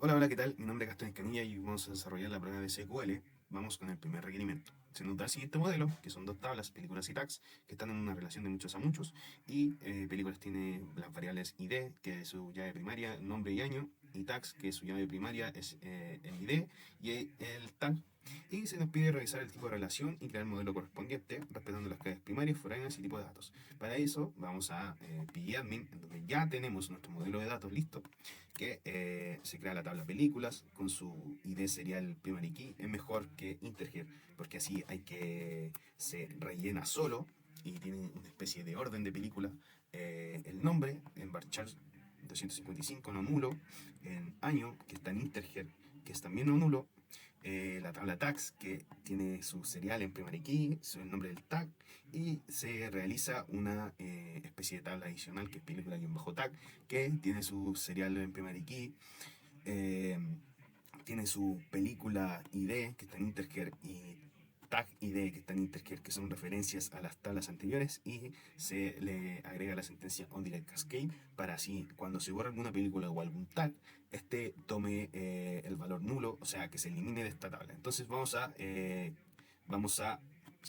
Hola, hola, ¿qué tal? Mi nombre es Gastón Escanilla y vamos a desarrollar la prueba de SQL. Vamos con el primer requerimiento. Se nos da el siguiente modelo, que son dos tablas, películas y tags, que están en una relación de muchos a muchos. Y películas tiene las variables ID, que es su llave primaria, nombre y año, y tags, que su llave primaria es el ID y el tag. Y se nos pide revisar el tipo de relación y crear el modelo correspondiente, respetando las claves primarias, foráneas y tipo de datos. Para eso vamos a pgadmin, en donde ya tenemos nuestro modelo de datos listo, que se crea la tabla películas con su ID serial primary key. Es mejor que integer porque así hay que se rellena solo y tiene una especie de orden de película. El nombre en varchar 255 no nulo, en año que está en integer que es también no nulo, la tabla tags que tiene su serial en primary key, el nombre del tag, y se realiza una especie de tabla adicional que es película-tag, que tiene su serial en primary key, eh, tiene su película ID que está en Interger y tag ID que está en Interger, que son referencias a las tablas anteriores, y se le agrega la sentencia onDelete Cascade para así cuando se borra alguna película o algún tag, este tome el valor nulo, o sea que se elimine de esta tabla. Entonces vamos a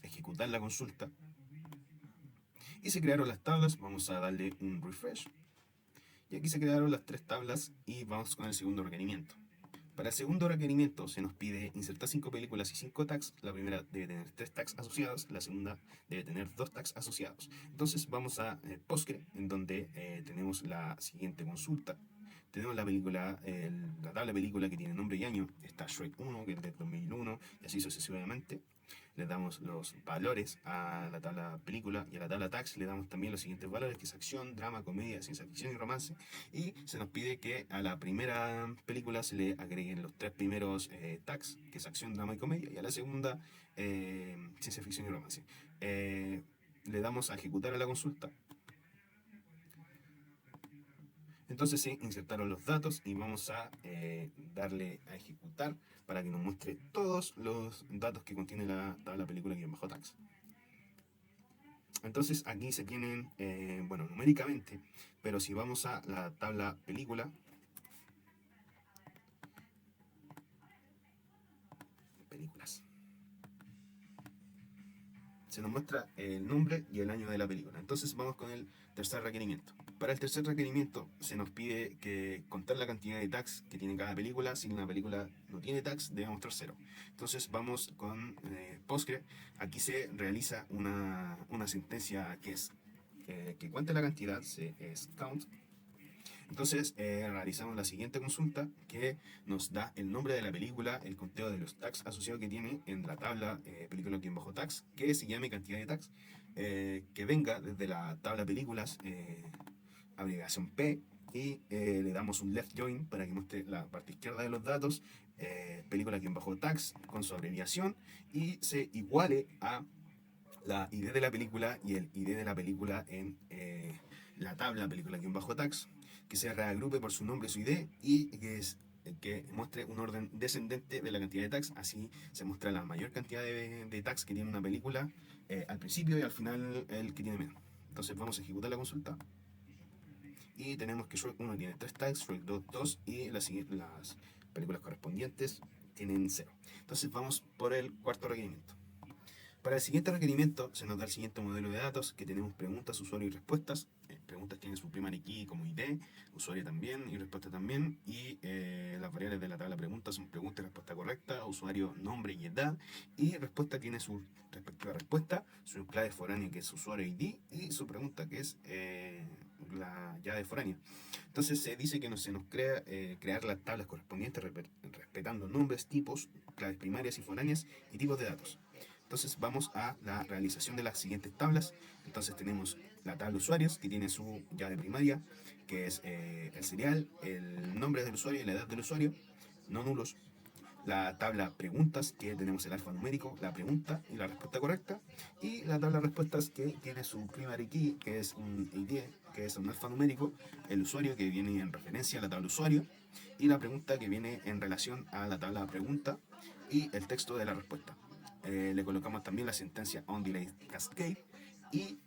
ejecutar la consulta y se crearon las tablas. Vamos a darle un refresh y aquí se crearon las tres tablas y vamos con el segundo requerimiento. Para el segundo requerimiento se nos pide insertar 5 películas y 5 tags. La primera debe tener 3 tags asociados, la segunda debe tener 2 tags asociados. Entonces vamos a Postgre, en donde tenemos la siguiente consulta. Tenemos la tabla película que tiene nombre y año, está Shrek 1, que es del 2001, y así sucesivamente. Le damos los valores a la tabla película y a la tabla tags le damos también los siguientes valores, que es acción, drama, comedia, ciencia ficción y romance. Y se nos pide que a la primera película se le agreguen los tres primeros tags, que es acción, drama y comedia, y a la segunda ciencia ficción y romance. Le damos a ejecutar a la consulta. Entonces se insertaron los datos y vamos a darle a ejecutar para que nos muestre todos los datos que contiene la tabla película-tags. Entonces aquí se tienen, bueno, numéricamente, pero si vamos a la tabla película, películas, se nos muestra el nombre y el año de la película. Entonces vamos con el tercer requerimiento. Para el tercer requerimiento se nos pide que contar la cantidad de tags que tiene cada película. Si una película no tiene tags, debe mostrar 0. Entonces vamos con Postgre. Aquí se realiza una sentencia que es que cuente la cantidad, es count. Entonces realizamos la siguiente consulta que nos da el nombre de la película, el conteo de los tags asociados que tiene en la tabla película-tags, que se llame cantidad de tags, que venga desde la tabla películas, abreviación P, y le damos un left join para que muestre la parte izquierda de los datos, película-tags con su abreviación, y se iguale a la ID de la película y el ID de la película en la tabla película-tags, que se reagrupe por su nombre, su ID, y que muestre un orden descendente de la cantidad de tags. Así se muestra la mayor cantidad de tags que tiene una película al principio y al final el que tiene menos. Entonces vamos a ejecutar la consulta y tenemos que Shrek 1 tiene 3 tags, Shrek 2 2 y las películas correspondientes tienen 0. Entonces vamos por el cuarto requerimiento. Para el siguiente requerimiento se nos da el siguiente modelo de datos, que tenemos preguntas, usuario y respuestas. Preguntas tienen su primary key como ID, usuario también y respuesta también. Y las variables de la tabla preguntas son pregunta y respuesta correcta, usuario, nombre y edad. Y respuesta tiene su respectiva respuesta, su clave foránea que es usuario ID y su pregunta que es la llave foránea. Entonces se dice que se nos crear las tablas correspondientes respetando nombres, tipos, claves primarias y foráneas y tipos de datos. Entonces vamos a la realización de las siguientes tablas. Entonces tenemos la tabla usuarios que tiene su llave primaria, que es el serial, el nombre del usuario y la edad del usuario, no nulos. La tabla preguntas, que tenemos el alfanumérico, la pregunta y la respuesta correcta. Y la tabla respuestas, que tiene su primary key, que es un ID, que es un alfanumérico, el usuario, que viene en referencia a la tabla usuario, y la pregunta, que viene en relación a la tabla pregunta, y el texto de la respuesta. Le colocamos también la sentencia onDelete Cascade y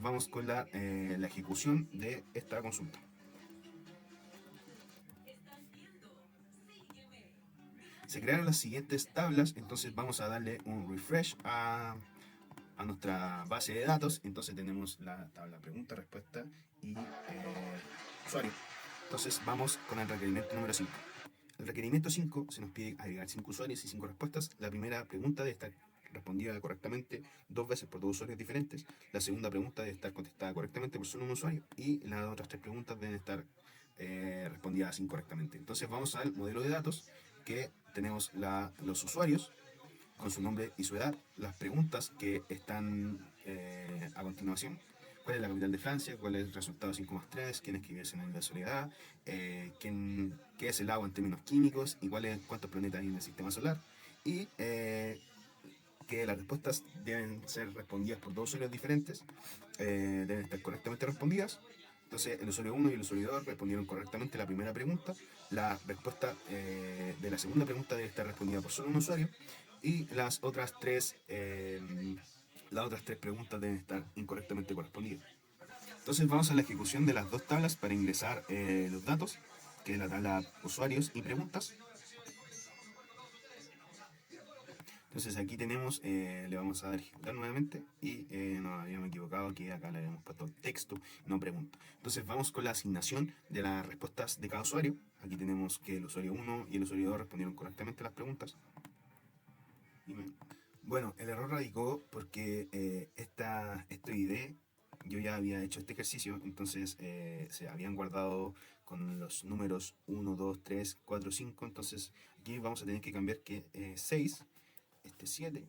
vamos con la ejecución de esta consulta. Se crearon las siguientes tablas, entonces vamos a darle un refresh a nuestra base de datos. Entonces tenemos la tabla pregunta, respuesta y usuario. Entonces vamos con el requerimiento número 5. El requerimiento 5 se nos pide agregar 5 usuarios y 5 respuestas. La primera pregunta debe estar respondida correctamente 2 veces por 2 usuarios diferentes. La segunda pregunta debe estar contestada correctamente por solo un usuario. Y las otras 3 preguntas deben estar respondidas incorrectamente. Entonces vamos al modelo de datos, que tenemos los usuarios con su nombre y su edad, las preguntas que están a continuación: cuál es la capital de Francia, cuál es el resultado 5+3, quién escribió el escenario de la soledad, qué es el agua en términos químicos y cuántos planetas hay en el sistema solar. Y que las respuestas deben ser respondidas por 2 usuarios diferentes, deben estar correctamente respondidas. Entonces el usuario 1 y el usuario 2 respondieron correctamente la primera pregunta. La respuesta de la segunda pregunta debe estar respondida por solo un usuario. Y las otras tres preguntas deben estar incorrectamente correspondidas. Entonces vamos a la ejecución de las 2 tablas para ingresar los datos, que es la tabla usuarios y preguntas. Entonces aquí tenemos, le vamos a dar ejecutar nuevamente y nos habíamos equivocado, que acá le habíamos puesto texto, no pregunta. Entonces vamos con la asignación de las respuestas de cada usuario. Aquí tenemos que el usuario 1 y el usuario 2 respondieron correctamente las preguntas. Bueno, el error radicó porque este ID, yo ya había hecho este ejercicio, entonces se habían guardado con los números 1, 2, 3, 4, 5, entonces aquí vamos a tener que cambiar que 6, este es 7,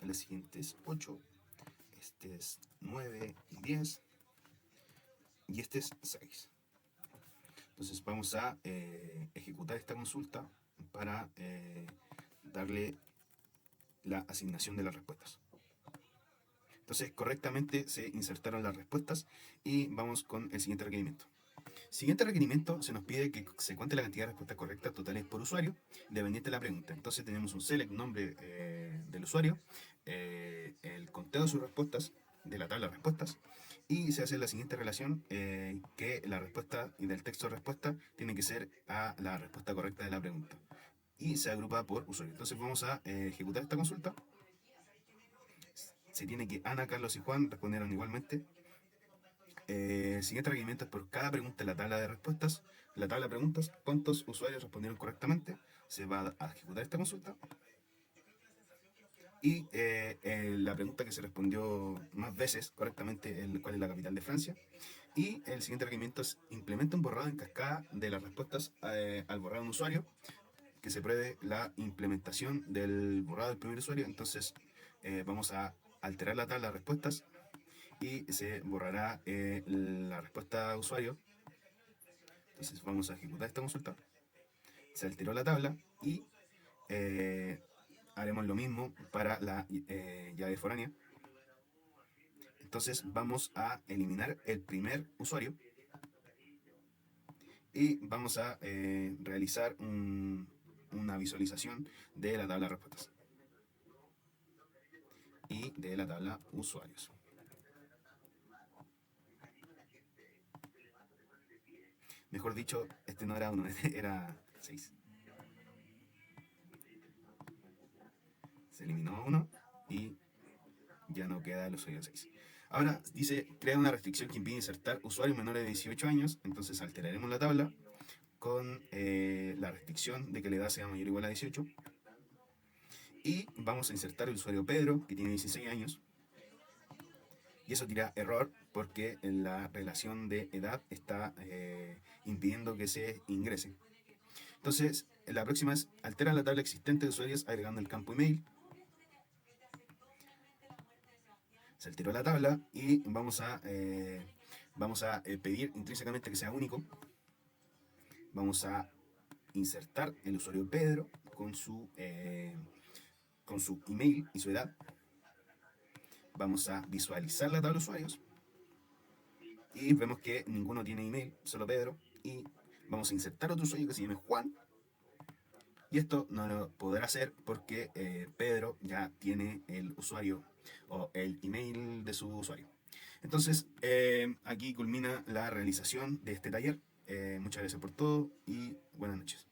la siguiente es 8, este es 9 y 10, y este es 6. Entonces vamos a ejecutar esta consulta para darle la asignación de las respuestas. Entonces correctamente se insertaron las respuestas y vamos con el siguiente requerimiento. Siguiente requerimiento, se nos pide que se cuente la cantidad de respuestas correctas totales por usuario, dependiente de la pregunta. Entonces tenemos un select, nombre del usuario, el conteo de sus respuestas, de la tabla de respuestas, y se hace la siguiente relación, que la respuesta y del texto de respuesta tiene que ser a la respuesta correcta de la pregunta. Y se agrupa por usuario. Entonces vamos a ejecutar esta consulta. Se tiene que Ana, Carlos y Juan respondieron igualmente. El siguiente requerimiento es por cada pregunta en la tabla de respuestas, la tabla de preguntas, cuántos usuarios respondieron correctamente. Se va a ejecutar esta consulta. Y la pregunta que se respondió más veces correctamente, cuál es la capital de Francia. Y el siguiente requerimiento es: implementa un borrado en cascada de las respuestas al borrado de un usuario, que se pruebe la implementación del borrado del primer usuario. Entonces vamos a alterar la tabla de respuestas y se borrará la respuesta a usuario. Entonces vamos a ejecutar esta consulta. Se alteró la tabla y haremos lo mismo para la llave foránea. Entonces vamos a eliminar el primer usuario y vamos a realizar una visualización de la tabla de respuestas y de la tabla usuarios. Mejor dicho, este no era 1, era 6. Se eliminó 1 y ya no queda el usuario 6. Ahora dice: crea una restricción que impide insertar usuarios menores de 18 años. Entonces alteraremos la tabla con la restricción de que la edad sea mayor o igual a 18. Y vamos a insertar el usuario Pedro, que tiene 16 años. Y eso tira error porque la relación de edad está impidiendo que se ingrese. Entonces, la próxima es: altera la tabla existente de usuarios agregando el campo email. Se alteró la tabla y vamos a pedir intrínsecamente que sea único. Vamos a insertar el usuario Pedro con su email y su edad. Vamos a visualizar la tabla de usuarios y vemos que ninguno tiene email, solo Pedro. Y vamos a insertar otro usuario que se llame Juan. Y esto no lo podrá hacer porque Pedro ya tiene el usuario o el email de su usuario. Entonces, aquí culmina la realización de este taller. Muchas gracias por todo y buenas noches.